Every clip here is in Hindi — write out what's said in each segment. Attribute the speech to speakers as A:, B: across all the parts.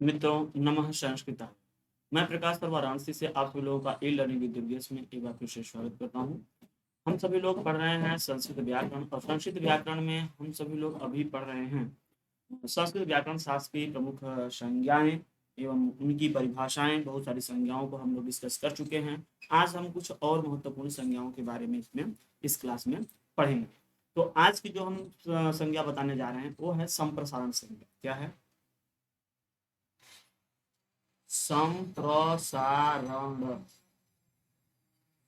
A: मित्रों नमः संस्कृता। मैं प्रकाश सर वाराणसी से आप सभी लोगों का ई लर्निंग विद दुर्गेश में एक बार फिर से स्वागत करता हूँ। हम सभी लोग पढ़ रहे हैं संस्कृत व्याकरण और संस्कृत व्याकरण में हम सभी लोग अभी पढ़ रहे हैं संस्कृत व्याकरण शास्त्र की प्रमुख संज्ञाएं एवं उनकी परिभाषाएं। बहुत सारी संज्ञाओं को हम लोग डिस्कस कर चुके हैं। आज हम कुछ और महत्वपूर्ण संज्ञाओं के बारे में इसमें इस क्लास में पढ़ेंगे। तो आज की जो हम संज्ञा बताने जा रहे हैं वो है संप्रसारण संज्ञा। क्या है? संप्रसारण।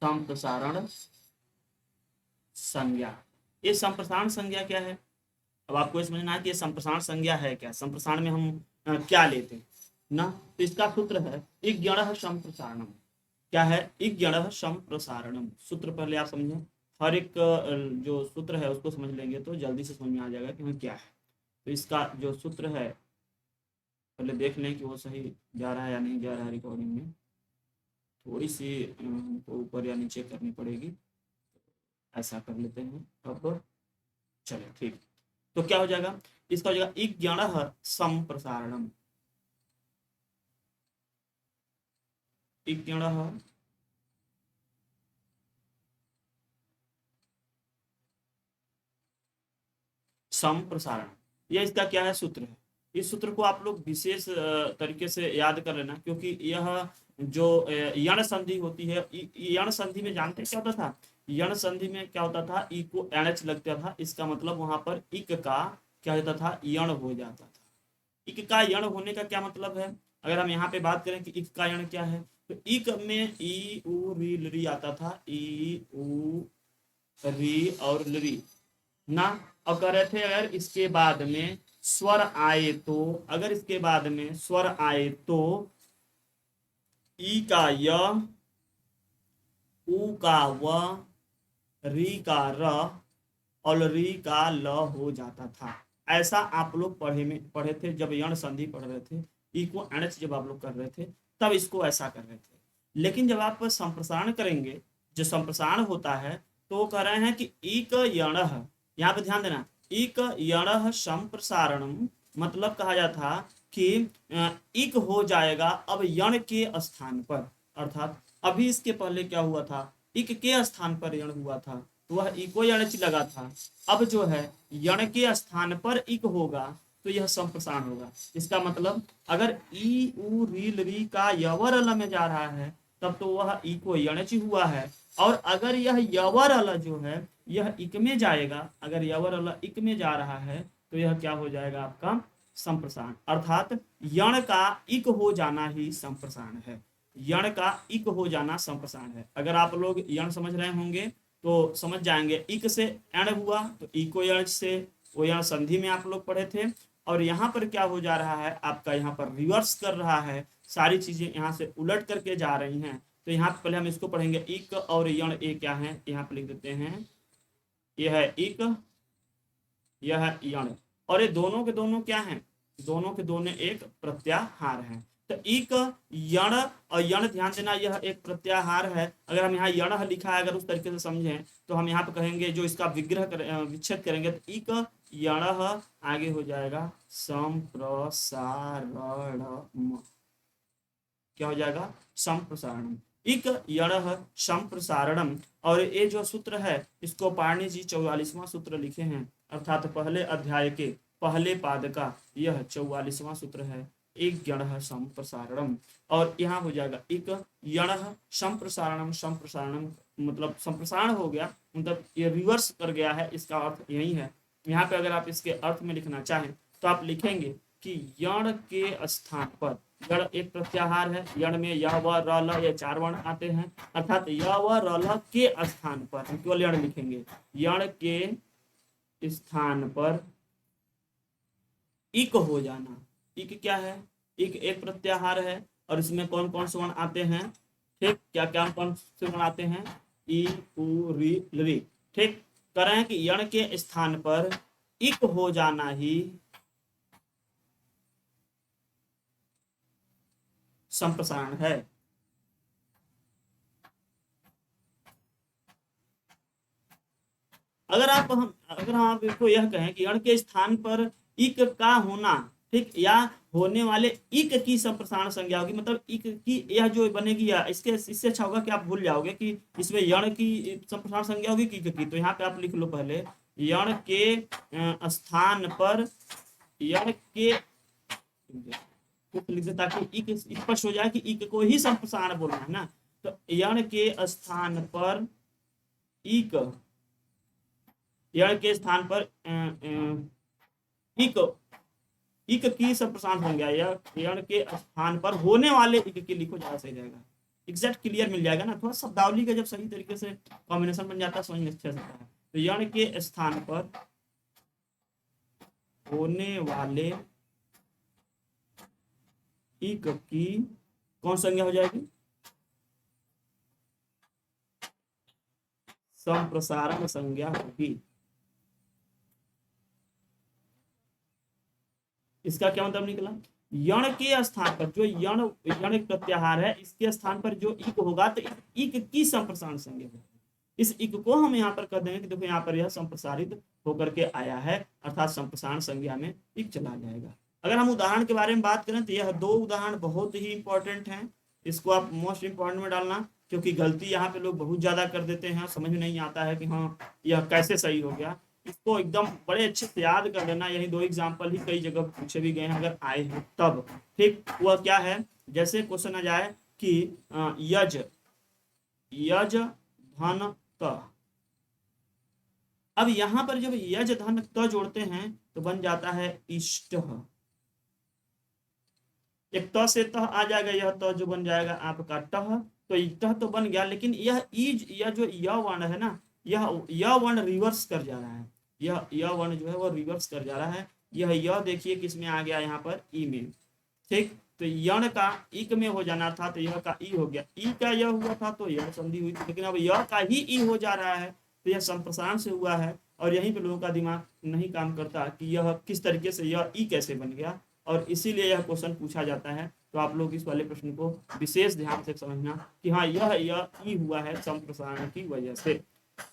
A: संप्रसारण संज्ञा। ये संप्रसारण संज्ञा क्या है? अब आपको ये समझना है कि ये संप्रसारण संज्ञा है क्या। संप्रसारण में हम क्या लेते हैं ना। तो इसका सूत्र है इज्ञण संप्रसारणम। क्या है? इज्ञण संप्रसारणम। सूत्र पहले आप समझें। हर एक जो सूत्र है उसको समझ लेंगे तो जल्दी से समझ में आ जाएगा कि हाँ क्या है। तो इसका जो सूत्र है पहले देख लें कि वो सही जा रहा है या नहीं जा रहा है। रिकॉर्डिंग में थोड़ी सी हमको ऊपर या नीचे करनी पड़ेगी। ऐसा कर लेते हैं। अब चलो ठीक। तो क्या हो जाएगा? इसका हो जाएगा इज्ञानः संप्रसारणम। इज्ञानः संप्रसारण। यह इसका क्या है? सूत्र है। इस सूत्र को आप लोग विशेष तरीके से याद कर लेना, क्योंकि यह जो यण संधि होती है, यण संधि में जानते हैं क्या होता था? यण संधि में क्या होता था? ई को एनएच लगता था। इसका मतलब वहां पर इक का क्या होता था? यण हो जाता था। इक का यण होने का क्या मतलब है? अगर हम यहाँ पे बात करें कि इक का यण क्या है, तो इक में ई उ री लरी आता था। ई उ री और लरी ना। और कह रहे थे अगर इसके बाद में स्वर आए तो, अगर इसके बाद में स्वर आए तो ई का य, उ का व, री का र और री का ल हो जाता था। ऐसा आप लोग पढ़े थे जब यण संधि पढ़ रहे थे। ई को एनएच जब आप लोग कर रहे थे तब इसको ऐसा कर रहे थे। लेकिन जब आप संप्रसारण करेंगे, जो संप्रसारण होता है, तो वो कह रहे हैं कि इक यण, यहाँ पे ध्यान देना, इक यण संप्रसारणम मतलब कहा जाता था कि इक हो जाएगा अब यण के स्थान पर। अर्थात अभी इसके पहले क्या हुआ था? इक के स्थान पर यण हुआ था, तो वह इको यणच लगा था। अब जो है यण के स्थान पर इक होगा तो यह संप्रसारण होगा। इसका मतलब अगर ई उ री री का यवर अल में जा रहा है तब तो वह इको यणच हुआ है। और अगर यह यवर अल जो है यह इक में जाएगा, अगर यवर अल इक में जा रहा है तो यह क्या हो जाएगा? आपका संप्रसारण। अर्थात यण का इक हो जाना ही संप्रसारण है। यण का इक हो जाना संप्रसारण है। अगर आप लोग यण समझ रहे होंगे तो समझ जाएंगे। इक से एण हुआ तो इको यण से, वो यण संधि में आप लोग पढ़े थे। और यहाँ पर क्या हो जा रहा है? आपका यहाँ पर रिवर्स कर रहा है। सारी चीजें यहाँ से उलट करके जा रही हैं। तो यहाँ पहले हम इसको पढ़ेंगे। इक और यण ए क्या है, यहाँ पर लिख देते हैं। यह है इक, यह है यण। और ये दोनों के दोनों क्या हैं? दोनों के दोनों एक प्रत्याहार हैं। तो इक यण और यण, ध्यान देना, यह एक प्रत्याहार है। अगर हम यहाँ यण लिखा है, अगर उस तरीके से समझें तो हम यहाँ पे कहेंगे, जो इसका विच्छेद करेंगे तो इक यण आगे हो जाएगा संप्रसारण। क्या हो जाएगा? संप्रसारण। इक यण संप्रसारणम। और ये जो सूत्र है इसको पाणिनि जी 44वां सूत्र लिखे हैं, अर्थात पहले अध्याय के पहले पाद का यह 44वां सूत्र है। एक गण संप्रसारणम। और यहाँ हो जाएगा इक यण संप्रसारणम। संप्रसारणम मतलब संप्रसारण हो गया, मतलब ये रिवर्स कर गया है। इसका अर्थ यही है। यहाँ पे अगर आप इसके अर्थ में लिखना चाहें तो आप लिखेंगे कि यण के स्थान पर, यण एक प्रत्याहार है, यण में य व र ल ये चार वर्ण आते हैं। अर्थात य व र ल के स्थान पर हम केवल यण लिखेंगे। यण के स्थान पर इक हो जाना। इक क्या है? इक एक प्रत्याहार है और इसमें कौन कौन से वर्ण आते हैं? ठीक, क्या क्या कौन से वर्ण आते हैं? ई उ री ली। ठीक, कह रहे हैं कि यण के स्थान पर इक हो जाना ही संप्रसारण है। अगर हम आपको यह कहें कि यण के स्थान पर इक का होना, ठीक, या होने वाले इक की संप्रसारण संज्ञा होगी, मतलब इक की यह जो बनेगी या इसके इससे अच्छा होगा कि आप भूल जाओगे कि इसमें यण की संप्रसारण संज्ञा होगी कि इक की। तो यहाँ पे आप लिख लो पहले यण के स्थान पर यण के लिख दे ताकि इक स्पष्ट हो जाए कि इक को ही संप्रसारण बोलना है ना। तो यण के स्थान पर इक, यण के स्थान पर इक, इक की संप्रसारण संज्ञा या यण के स्थान पर होने वाले इक की लिखो, ज्यादा सही रहेगा, एग्जैक्ट क्लियर मिल जाएगा ना। थोड़ा शब्दावली का जब सही तरीके से कॉम्बिनेशन बन जाता है समझ में अच्छा सकता है। तो यण के स्थान पर होने वाले इक की कौन संज्ञा हो जाएगी, संप्रसारण संज्ञा होगी। इसका क्या मतलब निकला, यण के स्थान पर जो यण यण एक प्रत्याहार है, इसके स्थान पर जो इक होगा तो इक की संप्रसारण संज्ञा होगी। इस इक को हम यहाँ पर कह देंगे कि देखो यहाँ पर यह संप्रसारित होकर के आया है, अर्थात संप्रसारण संज्ञा में इक चला जाएगा। अगर हम उदाहरण के बारे में बात करें तो यह दो उदाहरण बहुत ही इंपॉर्टेंट हैं, इसको आप मोस्ट इंपॉर्टेंट में डालना, क्योंकि गलती यहाँ पे लोग बहुत ज्यादा कर देते हैं, समझ में नहीं आता है कि हाँ यह कैसे सही हो गया। इसको एकदम बड़े अच्छे से याद कर लेना, यही दो एग्जाम्पल ही कई जगह पूछे भी गए हैं अगर आए हैं तब। ठीक, वह क्या है, जैसे क्वेश्चन आ जाए कि यज यज धन त, अब यहां पर जब यज धन त जोड़ते हैं तो बन जाता है इष्ट, एक त से तह आ जाएगा, यह त जो बन जाएगा आपका टह, तो टह तो बन गया, लेकिन यह ईज यह जो य वर्ण है ना, यह वर्ण रिवर्स कर जा रहा है, यह वर्ण जो है वो रिवर्स कर जा रहा है। यह देखिए किसमें आ गया यहाँ पर ई में। ठीक, तो यण का इक में हो जाना था तो यह का ई हो गया, ई का यह हुआ था तो यह संधि हुई थी, लेकिन अब यह का ही ई हो जा रहा है तो यह संप्रसारण से हुआ है। और यहीं पे लोगों का दिमाग नहीं काम करता कि यह किस तरीके से यह ई कैसे बन गया, और इसीलिए यह क्वेश्चन पूछा जाता है। तो आप लोग इस वाले प्रश्न को विशेष ध्यान से समझना कि हाँ यह ई हुआ है संप्रसारण की वजह से।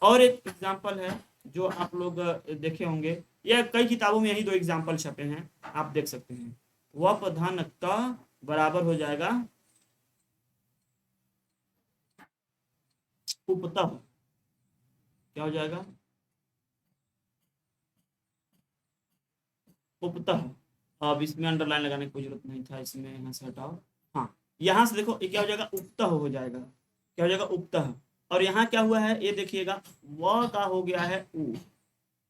A: और एक एग्जाम्पल है जो आप लोग देखे होंगे, यह कई किताबों में यही दो एग्जाम्पल छपे हैं, आप देख सकते हैं। वप धन त बराबर हो जाएगा उपतः, क्या हो जाएगा, उपतः। अब इसमें अंडरलाइन लगाने की कोई जरूरत नहीं था, इसमें यहाँ से हटाओ, हाँ यहाँ से देखो ये क्या हो जाएगा, उपतः हो जाएगा, क्या हो जाएगा उपतः। और यहाँ क्या हुआ है ये देखिएगा, व का हो गया है उ,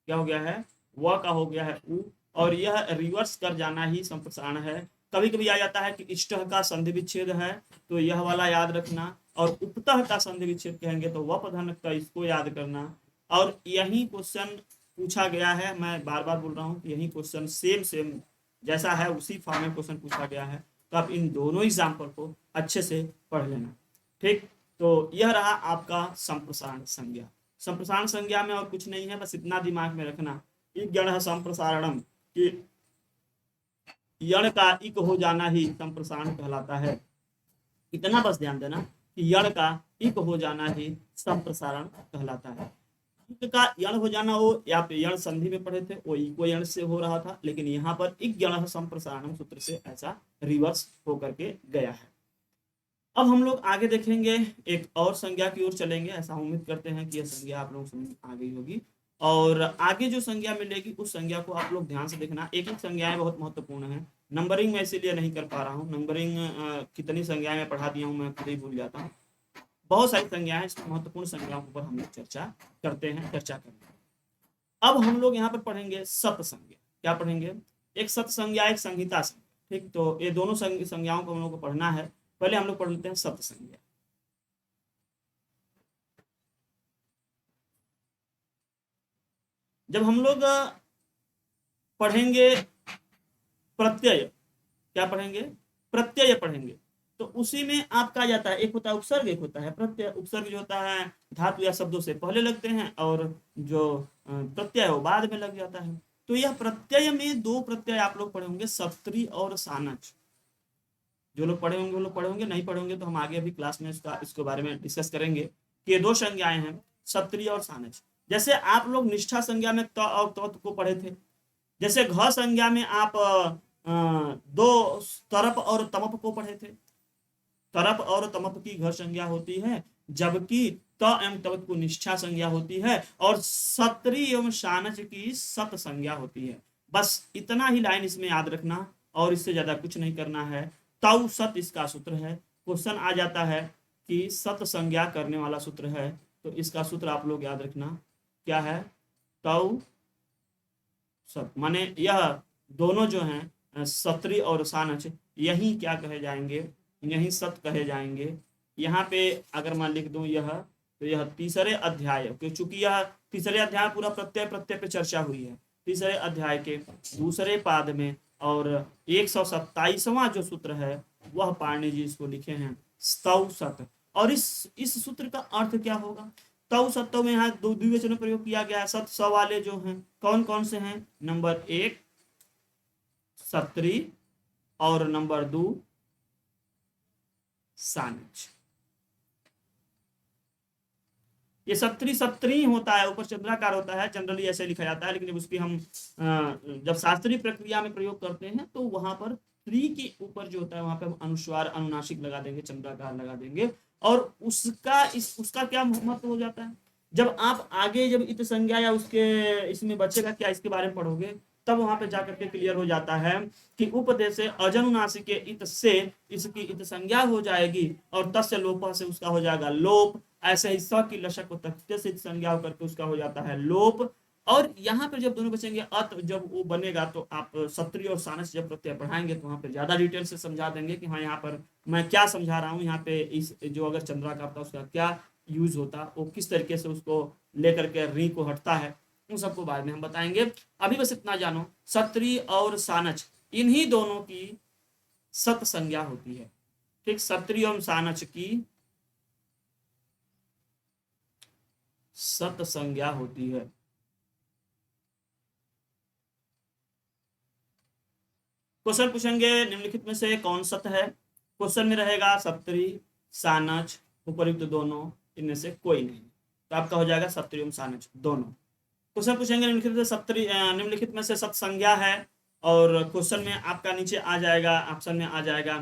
A: क्या हो गया है, व का हो गया है उ, और यह रिवर्स कर जाना ही संप्रसारण है। कभी कभी आ जाता है कि इष्ट का संधि विच्छेद है तो यह वाला याद रखना, और उपतः का संधि विच्छेद कहेंगे तो वपधन का, इसको याद करना। और यही क्वेश्चन पूछा गया है, मैं बार बार बोल रहा हूँ कि यही क्वेश्चन सेम सेम जैसा है उसी फॉर्म में क्वेश्चन पूछा गया है, तो आप इन दोनों एग्जाम्पल को अच्छे से पढ़ लेना। ठीक, तो यह रहा आपका संप्रसारण संज्ञा। संप्रसारण संज्ञा में और कुछ नहीं है, बस इतना दिमाग में रखना, गण संप्रसारणम कि यण का इक हो जाना ही संप्रसारण कहलाता है। इतना बस ध्यान देना कि यण का इक हो जाना ही संप्रसारण कहलाता है। इक का यण हो जाना, वो यहाँ पे यण संधि में पढ़े थे, वो इको यण से हो रहा था, लेकिन यहाँ पर इक गण संप्रसारण सूत्र से ऐसा रिवर्स होकर के गया है। अब हम लोग आगे देखेंगे, एक और संज्ञा की ओर चलेंगे, ऐसा उम्मीद करते हैं कि यह संज्ञा आप लोगों समझ आ गई होगी। और आगे जो संज्ञा मिलेगी उस संज्ञा को आप लोग ध्यान से देखना, एक एक संज्ञाएं बहुत महत्वपूर्ण है। नंबरिंग में इसीलिए नहीं कर पा रहा हूँ, नंबरिंग कितनी संज्ञाएं मैं पढ़ा दिया हूँ मैं खुद ही भूल जाता हूँ। बहुत सारी संज्ञाएं, इसमें महत्वपूर्ण संज्ञाओं पर हम लोग चर्चा करते हैं, चर्चा करते हैं। अब हम लोग यहाँ पर पढ़ेंगे सत संज्ञा। क्या पढ़ेंगे, एक सत संज्ञा, एक संहिता संज्ञा। ठीक, तो ये दोनों संज्ञाओं को हम लोग को पढ़ना है। पहले हम लोग पढ़ लेते हैं सत संज्ञा। जब हम लोग पढ़ेंगे प्रत्यय, क्या पढ़ेंगे, प्रत्यय पढ़ेंगे, तो उसी में आपका आ जाता है, एक होता है उपसर्ग, एक होता है प्रत्यय। उपसर्ग जो होता है धातु या शब्दों से पहले लगते हैं, और जो प्रत्यय वो बाद में लग जाता है। तो यह प्रत्यय में दो प्रत्यय आप लोग पढ़े होंगे, सप्तरी और सानच। जो लोग पढ़े होंगे वो लोग पढ़े होंगे, नहीं पढ़े होंगे तो हम आगे अभी क्लास में इसके बारे में डिस्कस करेंगे कि ये दो संज्ञाएं हैं, सप्तरी और सानच। जैसे आप लोग निष्ठा संज्ञा में त और तत् को पढ़े थे, जैसे घ संज्ञा में आप दो तरप और तमप को पढ़े थे। तरप और तमप की घर संज्ञा होती है, जबकि त एवं तवत को निष्ठा संज्ञा होती है, और सत्री एवं शानच की सत संज्ञा होती है। बस इतना ही लाइन इसमें याद रखना, और इससे ज्यादा कुछ नहीं करना है। तव सत इसका सूत्र है। क्वेश्चन आ जाता है कि सत संज्ञा करने वाला सूत्र है, तो इसका सूत्र आप लोग याद रखना क्या है। तव सत माने यह दोनों जो हैं सत्री और सानच, यही क्या कहे जाएंगे, यही सत कहे जाएंगे। यहाँ पे अगर मैं लिख दूं यह, तो यह तीसरे अध्याय, चूंकि यह तीसरे अध्याय पूरा प्रत्यय प्रत्यय पे चर्चा हुई है, तीसरे अध्याय के दूसरे पाद में, और 127वां जो सूत्र है वह पाणिनि जी इसको लिखे हैं स्तव सत। और इस सूत्र का अर्थ क्या होगा। तव सत्व में यहाँ दो द्विवचन में प्रयोग किया गया है। सत स वाले जो हैं कौन कौन से हैं, नंबर 1 सत्री और नंबर 2 सानच। ये सत्री सत्री होता है, ऊपर चंद्राकार होता है, जनरली ऐसे लिखा जाता है, लेकिन जब उसकी हम जब शास्त्रीय प्रक्रिया में प्रयोग करते हैं तो वहां पर त्रि के ऊपर जो होता है वहां पे हम अनुस्वार अनुनासिक लगा देंगे, चंद्राकार लगा देंगे, और उसका क्या महत्व हो जाता है। जब आप आगे जब इत संज्ञा या उसके इसमें बचेगा क्या इसके बारे में पढ़ोगे, तब वहां पे जाकर के क्लियर हो जाता है कि उपदेश अजनुनासिक इत से इसकी इत संज्ञा हो जाएगी, और तस्य लोप से उसका हो जाएगा लोप। ऐसे ही स की लशक को तख्ते से संज्ञा होकर के उसका हो जाता है लोप। और यहाँ पे जब दोनों बचेंगे अत जब वो बनेगा, तो आप सत्री और सानस जब प्रत्यय पढ़ाएंगे तो वहां पे ज्यादा डिटेल से समझा देंगे कि हाँ यहाँ पर मैं क्या समझा रहा हूँ, यहाँ पे इस जो अगर चंद्राकार था उसका क्या यूज होता, वो किस तरीके से उसको लेकर के री को हटता है, उन सबको बाद में हम बताएंगे। अभी बस इतना जानो, सत्री और सानच इन्हीं दोनों की सत संज्ञा होती है। ठीक, सत्री और सानच की सत संज्ञा होती है। क्वेश्चन पूछेंगे निम्नलिखित में से कौन सत है। क्वेश्चन में रहेगा सत्री सानच उपयुक्त दोनों, इनमें से कोई नहीं, तो आपका हो जाएगा सत्री एवं सानच दोनों। क्वेश्चन पूछेंगे निम्नलिखित से सत्री निम्नलिखित में से सत संज्ञा है, और क्वेश्चन में आपका नीचे आ जाएगा, ऑप्शन में आ जाएगा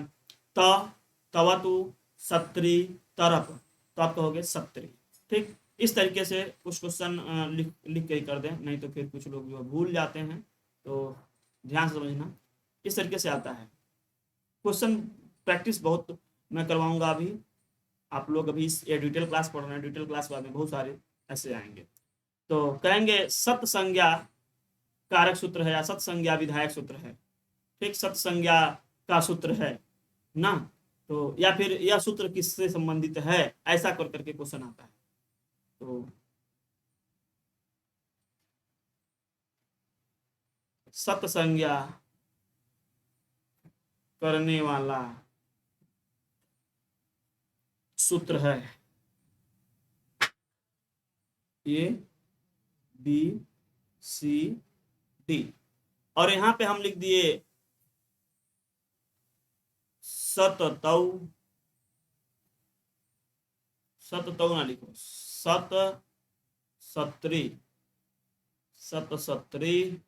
A: त तवतु सत्री तरप, तो आप कहोगे सत्री। ठीक, इस तरीके से कुछ क्वेश्चन लिख लिख के ही कर दें, नहीं तो फिर कुछ लोग जो भूल जाते हैं, तो ध्यान से समझना। इस तरीके से आता है क्वेश्चन। प्रैक्टिस बहुत मैं करवाऊंगा अभी, आप लोग अभी ये डिटेल क्लास पढ़ रहे हैं, डिटेल क्लास बाद में बहुत सारे ऐसे आएंगे। तो कहेंगे सत संज्ञा कारक सूत्र है या सत संज्ञा विधायक सूत्र है। ठीक, सत संज्ञा का सूत्र है ना, तो या फिर यह सूत्र किससे संबंधित है, ऐसा कर करके क्वेश्चन आता है। तो सत संज्ञा करने वाला सूत्र है ए बी सी डी, और यहां पे हम लिख दिए सततौ, सततौ ना लिखो, सत सत्री, सत सत्री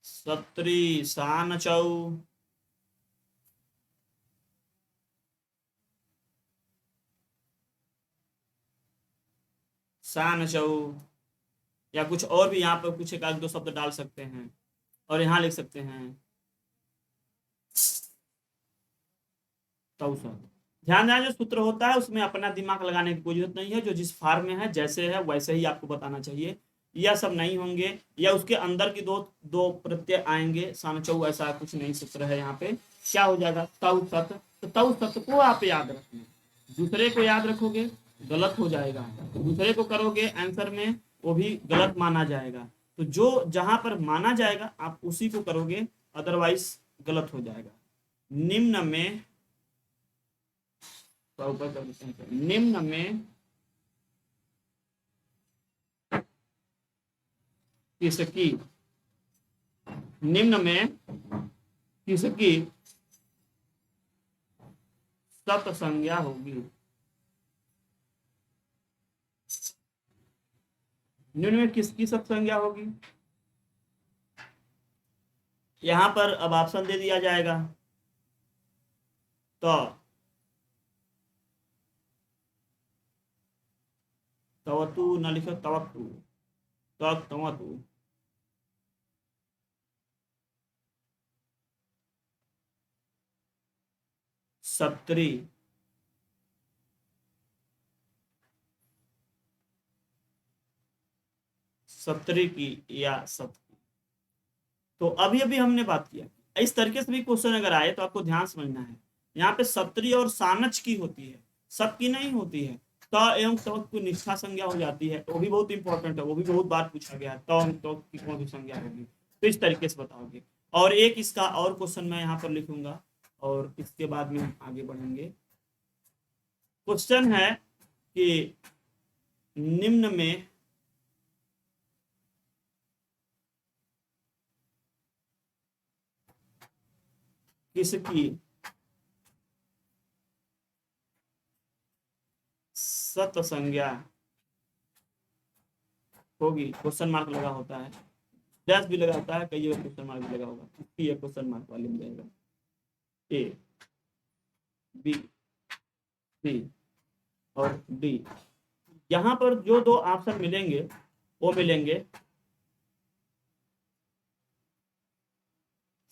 A: सत्री सानचौ सानचौ, या कुछ और भी यहाँ पर कुछ एक आध दो शब्द डाल सकते हैं, और यहाँ लिख सकते हैं तौसत। ध्यान देना, जो सूत्र होता है उसमें अपना दिमाग लगाने की कोई जरूरत नहीं है, जो जिस फार्म में है जैसे है वैसे ही आपको बताना चाहिए। यह सब नहीं होंगे, या उसके अंदर की दो दो प्रत्यय आएंगे, सानचौ ऐसा कुछ नहीं सूत्र है। यहाँ पे क्या हो जाएगा तव सत, तो तव सत को आप याद रखना, दूसरे को याद रखोगे गलत हो जाएगा, दूसरे को करोगे आंसर में वो भी गलत माना जाएगा। तो जो जहां पर माना जाएगा आप उसी को करोगे, अदरवाइज गलत हो जाएगा। निम्न में ऊपर कर देते हैं, निम्न में किसकी, निम्न में किसकी सत संज्ञा होगी। निम्न में किसकी सत संज्ञा होगी? यहां पर अब ऑप्शन दे दिया जाएगा। तो तवतु न लिखो, तवक्तु, तक तवतु। सत्री, सत्री की या सत की। तो अभी अभी हमने बात किया, इस तरीके से भी क्वेश्चन अगर आए तो आपको ध्यान समझना है। यहाँ पे सत्री और सानच की होती है, सबकी नहीं होती है। त एवं त्वक की निष्ठा संज्ञा हो जाती है, वो भी बहुत इंपॉर्टेंट है, वो भी बहुत बार पूछा गया है। त एवं त्वक की कौन सी संज्ञा होगी, तो इस तरीके से बताओगे। और एक इसका और क्वेश्चन मैं यहाँ पर लिखूंगा, और इसके बाद में हम आगे बढ़ेंगे। क्वेश्चन है कि निम्न में किसकी सत संज्ञा होगी, क्वेश्चन मार्क लगा होता है, डैश भी लगा होता है, कई जगह क्वेश्चन मार्क भी लगा होगा, इसकी ये क्वेश्चन मार्क वाले में जाएगा। ए, बी, सी और डी। यहाँ पर जो दो ऑप्शन मिलेंगे वो मिलेंगे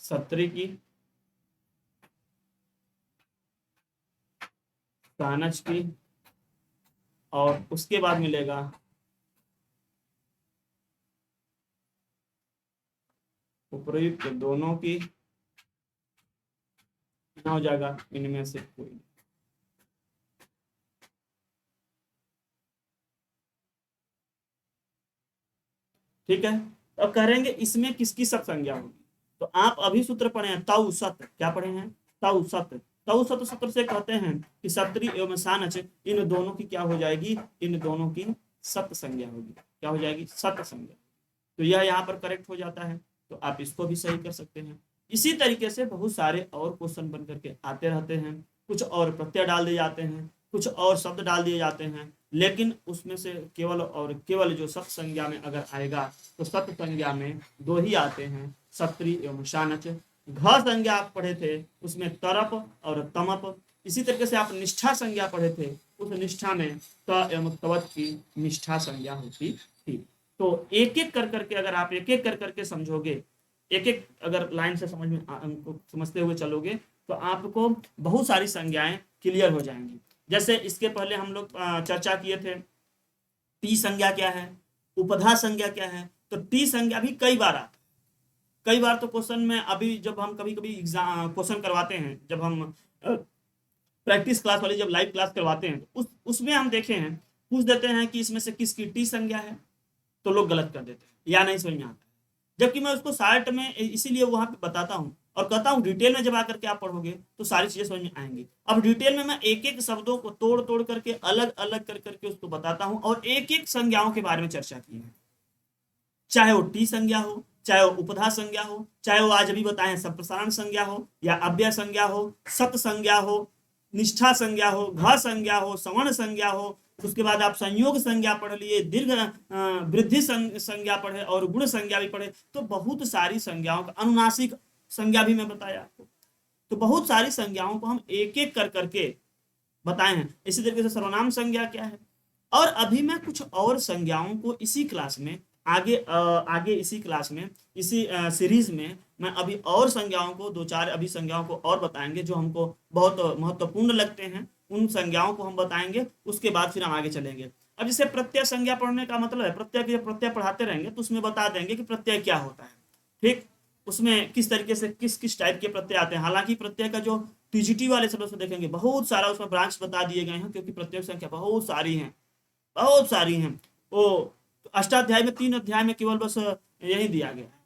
A: सत्री की, सानच की, और उसके बाद मिलेगा उपयुक्त दोनों की, ना हो जाएगा इनमें से कोई। ठीक है, अब कहेंगे इसमें किसकी सत संज्ञा होगी। तो आप अभी सूत्र पढ़े हैं, तौ सत, क्या पढ़े हैं, तौ सत। तौ सत सूत्र से कहते हैं कि सत्री एवं सानच इन दोनों की क्या हो जाएगी, इन दोनों की सत संज्ञा होगी। क्या हो जाएगी, सत संज्ञा। तो यह यहाँ पर करेक्ट हो जाता है, तो आप इसको भी सही कर सकते हैं। इसी तरीके से बहुत सारे और क्वेश्चन बन करके आते रहते हैं, कुछ और प्रत्यय डाल दिए जाते हैं, कुछ और शब्द डाल दिए जाते हैं, लेकिन उसमें से केवल और केवल जो सत संज्ञा में अगर आएगा तो सत संज्ञा में दो ही आते हैं, सत्री एवं शानच। घ संज्ञा आप पढ़े थे, उसमें तरप और तमप। इसी तरीके से आप निष्ठा संज्ञा पढ़े थे, उस निष्ठा में त एवं तवत की निष्ठा संज्ञा होती थी। तो एक एक कर करके अगर आप एक एक कर करके समझोगे, एक एक अगर लाइन से समझ में समझते हुए चलोगे, तो आपको बहुत सारी संज्ञाएं क्लियर हो जाएंगी। जैसे इसके पहले हम लोग चर्चा किए थे, टी संज्ञा क्या है, उपधा संज्ञा क्या है। तो टी संज्ञा भी कई बार आता है, कई बार तो क्वेश्चन में, अभी जब हम कभी कभी एग्जाम क्वेश्चन करवाते हैं, जब हम प्रैक्टिस क्लास वाली जब लाइव क्लास करवाते हैं, तो उसमें हम देखे हैं, पूछ देते हैं कि इसमें से किसकी टी संज्ञा है, तो लोग गलत कर देते हैं या नहीं समझ में आता है। जबकि मैं उसको शार्ट में इसीलिए वहां पे बताता हूँ और कहता हूँ डिटेल में जब आकर के आप पढ़ोगे तो सारी चीजें समझ में आएंगी। अब डिटेल में मैं एक एक शब्दों को तोड़ तोड़ करके अलग अलग कर करके उसको बताता हूँ, और एक एक संज्ञाओं के बारे में चर्चा की है, चाहे वो टी संज्ञा हो, चाहे वो उपधा संज्ञा हो, चाहे वो आज अभी बताए संप्रसारण संज्ञा हो, या अव्यय संज्ञा हो, सत संज्ञा हो, निष्ठा संज्ञा हो, घ संज्ञा हो, सवर्ण संज्ञा हो। उसके बाद आप संयोग संज्ञा पढ़ लिए, दीर्घ वृद्धि संज्ञा पढ़े, और गुण संज्ञा भी पढ़े। तो बहुत सारी संज्ञाओं का, अनुनासिक संज्ञा भी मैं बताया आपको। तो बहुत सारी संज्ञाओं को हम एक एक कर करके बताए हैं। इसी तरीके से सर्वनाम संज्ञा क्या है, और अभी मैं कुछ और संज्ञाओं को इसी क्लास में आगे इसी क्लास में, इसी सीरीज में मैं अभी और संज्ञाओं को, दो चार अभी संज्ञाओं को और बताएंगे जो हमको बहुत महत्वपूर्ण लगते हैं, उन संज्ञाओं को हम बताएंगे। उसके बाद फिर हम आगे चलेंगे। अब जैसे प्रत्यय संज्ञा पढ़ने का मतलब है, प्रत्यय के प्रत्यय पढ़ाते रहेंगे तो उसमें बता देंगे कि प्रत्यय क्या होता है। ठीक, उसमें किस तरीके से किस किस टाइप के प्रत्यय आते हैं। हालांकि प्रत्यय का जो टीजीटी वाले सिलेबस में देखेंगे बहुत सारा उसमें ब्रांच बता दिए गए हैं, क्योंकि प्रत्यय संख्या बहुत सारी हैं, बहुत सारी हैं। वो अष्टाध्याय में 3 अध्याय में केवल बस यही दिया गया है।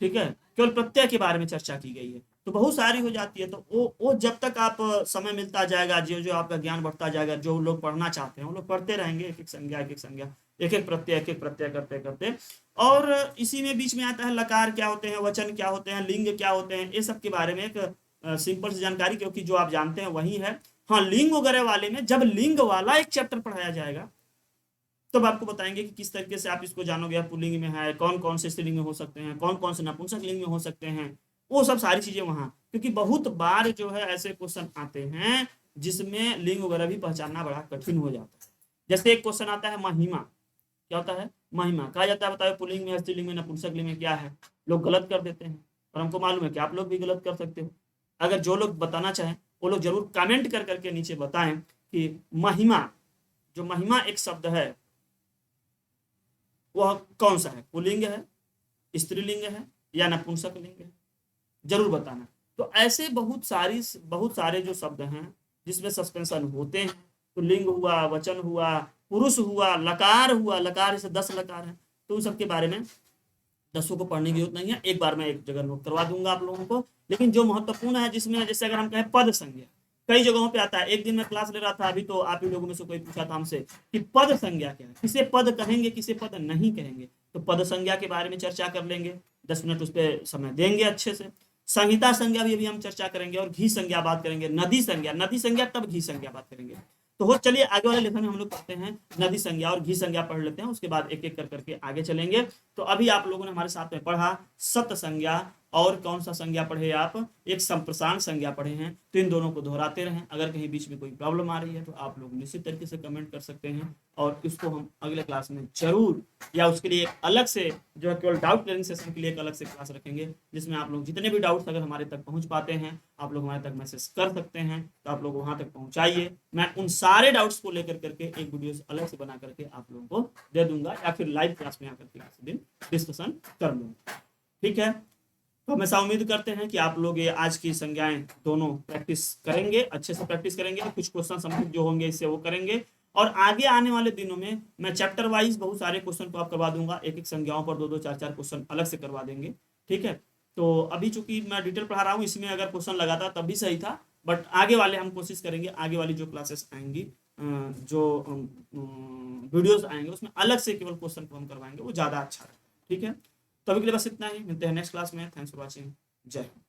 A: ठीक है, केवल प्रत्यय के बारे में चर्चा की गई है, तो बहुत सारी हो जाती है। तो वो जब तक आप समय मिलता जाएगा, जो जो आपका ज्ञान बढ़ता जाएगा, जो लोग पढ़ना चाहते हैं वो लोग पढ़ते रहेंगे, एक एक संज्ञा एक एक संज्ञा, एक एक प्रत्यय करते करते। और इसी में बीच में आता है लकार क्या होते हैं, वचन क्या होते हैं, लिंग क्या होते हैं, ये सब के बारे में एक सिंपल सी जानकारी, क्योंकि जो आप जानते हैं वही है। हाँ, लिंग वगैरह वाले में जब लिंग वाला एक चैप्टर पढ़ाया जाएगा तब आपको बताएंगे कि किस तरीके से आप इसको जानोगे, पुल्लिंग में है, कौन कौन से स्त्रीलिंग में हो सकते हैं, कौन कौन से नपुंसक लिंग में हो सकते हैं, वो सब सारी चीजें वहां, क्योंकि बहुत बार जो है ऐसे क्वेश्चन आते हैं जिसमें लिंग वगैरह भी पहचानना बड़ा कठिन हो जाता है। जैसे एक क्वेश्चन आता है महिमा, क्या होता है महिमा, कहा जाता है बताओ पुल्लिंग में, स्त्रीलिंग में, नपुंसक लिंग में क्या है, लोग गलत कर देते हैं, और हमको मालूम है कि आप लोग भी गलत कर सकते हो। अगर जो लोग बताना चाहें वो लोग जरूर कमेंट कर करके नीचे बताएं कि महिमा, जो महिमा एक शब्द है वह कौन सा है, पुल्लिंग है, स्त्रीलिंग है, या नपुंसक लिंग है, जरूर बताना। तो ऐसे बहुत सारे जो शब्द हैं जिसमें सस्पेंशन होते हैं, तो लिंग हुआ, वचन हुआ, पुरुष हुआ, लकार हुआ, लकार से 10 लकार है, तो उन सबके बारे में 10 को पढ़ने की जरूरत नहीं है, एक बार मैं एक जगह नोट करवा दूंगा आप लोगों को। लेकिन जो महत्वपूर्ण है जिसमें, जैसे अगर हम कहें पद संज्ञा, कई जगहों पे आता है। एक दिन मैं क्लास ले रहा था अभी, तो आप ही लोगों में से कोई पूछा था हमसे कि पद संज्ञा क्या है, किसे पद कहेंगे किसे पद नहीं कहेंगे, तो पद संज्ञा के बारे में चर्चा कर लेंगे, 10 मिनट उस पर समय देंगे अच्छे से। संहिता संज्ञा भी अभी हम चर्चा करेंगे, और घी संज्ञा बात करेंगे, नदी संज्ञा, नदी संज्ञा तब घी संज्ञा बात करेंगे। तो हो चलिए आगे वाले लेसन में हम लोग पढ़ते हैं नदी संज्ञा और घी संज्ञा पढ़ लेते हैं, उसके बाद एक एक कर करके आगे चलेंगे। तो अभी आप लोगों ने हमारे साथ में पढ़ा सत संज्ञा, और कौन सा संज्ञा पढ़े आप, एक संप्रसारण संज्ञा पढ़े हैं। तो इन दोनों को दोहराते रहें, अगर कहीं बीच में कोई प्रॉब्लम आ रही है तो आप लोग निश्चित तरीके से कमेंट कर सकते हैं, और इसको हम अगले क्लास में जरूर, या उसके लिए एक अलग से जो है केवल डाउट क्लियरिंग सेशन के लिए एक अलग से क्लास रखेंगे, जिसमें आप लोग जितने भी डाउट्स अगर हमारे तक पहुंच पाते हैं आप लोग हमारे तक मैसेज कर सकते हैं, तो आप लोग वहां तक पहुंचाइए। मैं उन सारे डाउट्स को लेकर करके एक वीडियो अलग से बना करके आप लोगों को दे दूंगा, या फिर लाइव क्लास में आकर के किसी दिन डिस्कशन कर लूंगा। ठीक है, तो हमेशा उम्मीद करते हैं कि आप लोग ये आज की संज्ञाएं दोनों प्रैक्टिस करेंगे, अच्छे से प्रैक्टिस करेंगे, कुछ क्वेश्चन संबंधित जो होंगे इससे वो करेंगे, और आगे आने वाले दिनों में मैं चैप्टर वाइज बहुत सारे क्वेश्चन को आप करवा दूंगा, एक एक संज्ञाओं पर 2-2 4-4 क्वेश्चन अलग से करवा देंगे। ठीक है, तो अभी चूंकि मैं डिटेल पढ़ा रहा हूँ, इसमें अगर क्वेश्चन लगाता तब भी सही था, बट आगे वाले हम कोशिश करेंगे, आगे वाली जो क्लासेस आएंगी, जो वीडियोज आएंगे उसमें अलग से केवल क्वेश्चन को हम करवाएंगे, वो ज़्यादा अच्छा है। ठीक है, तो अभी के लिए बस इतना ही, मिलते हैं नेक्स्ट क्लास में। थैंक्स फॉर वॉचिंग, जय हिंद।